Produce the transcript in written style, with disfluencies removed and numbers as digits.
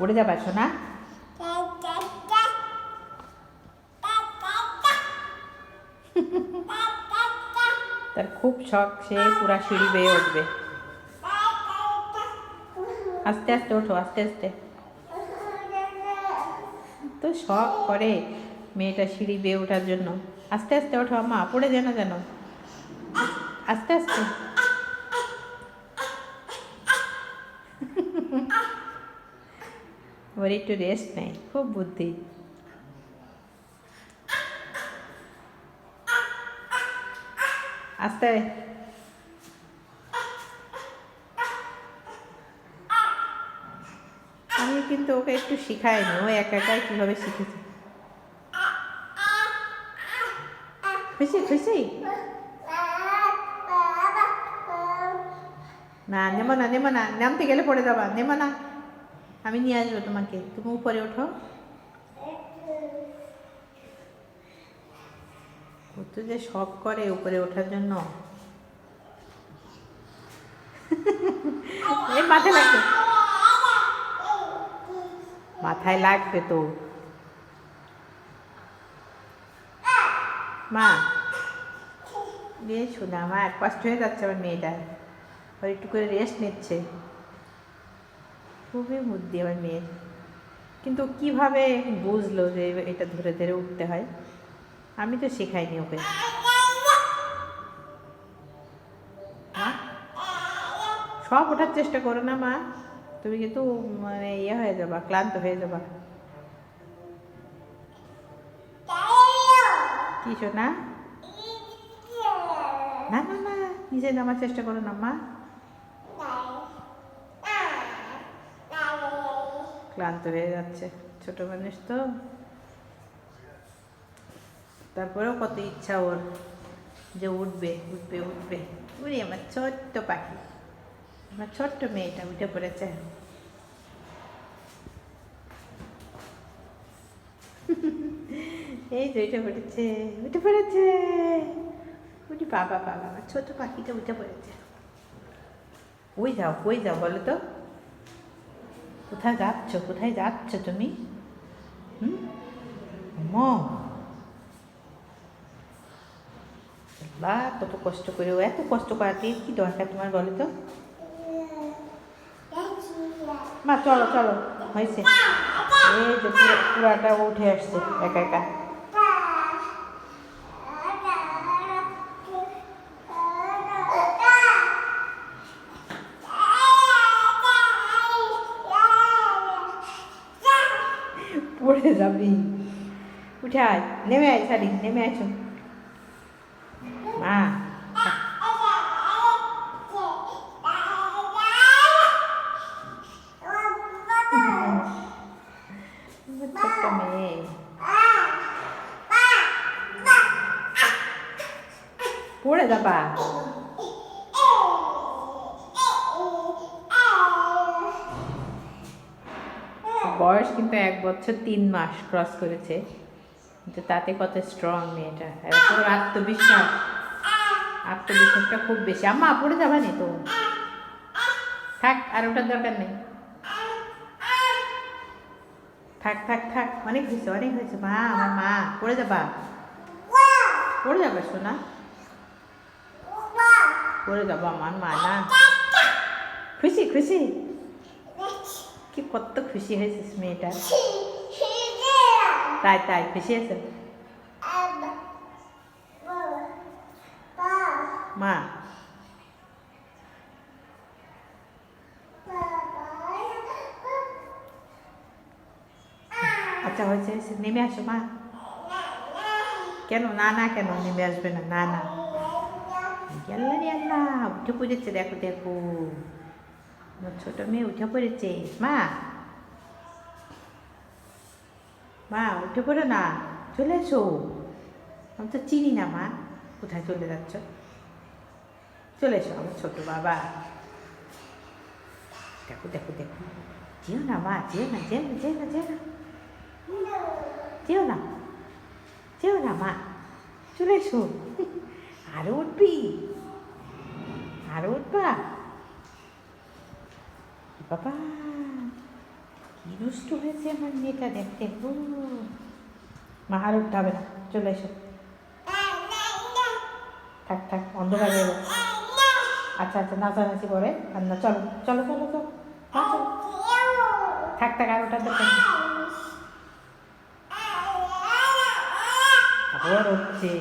উড়ে যাবা সোনা? তার খুব শখ, সে পুরা সিঁড়ি বেয়ে উঠবে। আস্তে আস্তে ওঠো, আস্তে আস্তে। তো শখ করে মেয়েটা সিঁড়ি বেয়ে ওঠার জন্য। আস্তে আস্তে ওঠো আম্মা, পড়ে যেন যেন। আস্তে আস্তে। ওর একটু রেস্ট নেই, খুব বুদ্ধি। আস্তে। আমি কিন্তু ওকে একটু শিখাইনি, ও একা একাই কীভাবে শিখেছে। খুশি খুশি? না, নেবো না, নেবো না, নামতে গেলে পড়ে যাবা, নেবো না। আমি নিয়ে আসবো তোমাকে, তুমি উপরে ওঠো। কত যে শখ করে উপরে ওঠার জন্য। এই মাথায় লাগবে, মাথায় লাগবে তো। মা মেয়ে শোনা, আমার কষ্ট হয়ে যাচ্ছে আমার মেয়েটা, ওর একটু করে রেস্ট নিচ্ছে। খুবই বুদ্ধি আমার মেয়ের, কিন্তু কিভাবে বুঝলো যে এটা ধরে ধরে উঠতে হয়? আমি তো শেখাইনি ওকে। সব ওঠার চেষ্টা করো না মা, তুমি কিন্তু মানে ইয়ে হয়ে যাবা, ক্লান্ত হয়ে যাবা। কি শোনা? না না না, নিজে নামার চেষ্টা করো না মা। ক্লান্ত হয়ে যাচ্ছে, ছোট মানুষ তো। তারপরেও কত ইচ্ছা ওর যে উঠবে উঠবে উঠবে। উড়ি আমার ছোট্ট পাখি, আমার ছোট্ট মেয়েটা উঠে পড়েছে। এই যে উঠে পড়েছে, উঠে পড়েছে। উঠি বাবা বাবা, আমার ছোট পাখিটা উঠে পড়েছে। ওই যাও, ওই যাও, বলো তো কোথায় যাচ্ছ, কোথায় যাচ্ছ তুমি? হুম, বা কত কষ্ট করে, ও এত কষ্ট করাতে কি দরকার তোমার বলো তো? মা চলো চলো, হয়েছে। এই যে পুরাটা উঠে আসছে একা একা। পড়ে যাবি, উঠে আয়, নেমে আয়, শাড়ি নেমে আছো। মা ছোট্ট মেয়ে, পড়ে যাবা। বয়স কিন্তু 1 বছর 3 মাস ক্রস করেছে, কিন্তু তাতে কত স্ট্রং মেয়েটা। এত আত্মবিশ্বাস, আত্মবিশ্বাসটা খুব বেশি। আম্মা পড়ে যাবা নি তো, থাক, আর ওটার দরকার নেই। থাক থাক থাক, অনেক হয়েছে অনেক হয়েছে। মা, আমার মা, পড়ে যাবা, পড়ে যাবে সোনা, পড়ে যাবো আমার মা না। খুশি খুশি, কি কত খুশি হয়েছিস মেয়েটা। তাই তাই খুশি আছে মা। আচ্ছা হয়েছে হয়েছে, নেমে আসো মা। কেন না না, কেন নেমে আসবে না? না না, আল্লাহ রে আল্লাহ, উঠে পড়েছে, দেখো দেখো, আমার ছোট মেয়ে উঠে পড়েছে। মা, মা উঠে পড়ো না, চলে এসো। আমি তো চিনি না মা, কোথায় চলে যাচ্ছ? চলে এসো আমার ছোট বাবা। দেখো দেখো দেখো, যেও না মা, যেও না, যেও না, যেও না, যেও না, যেও না, যেও না মা, চলে এসো। আরো উঠবি, আরো উঠবা বাবা, কি কি দুষ্টু হয়েছে আমার মেয়েটা দেখতে। মা আর উঠতে হবে না, চলে এসো। থাক থাক, অন্ধকার হয়ে গেছে। আচ্ছা আচ্ছা, নাচানাচি করে আর না, চলো চলো চলো চলো, চলো। থাক থাক, আর ওটার দরকার নেই। আবার হচ্ছে।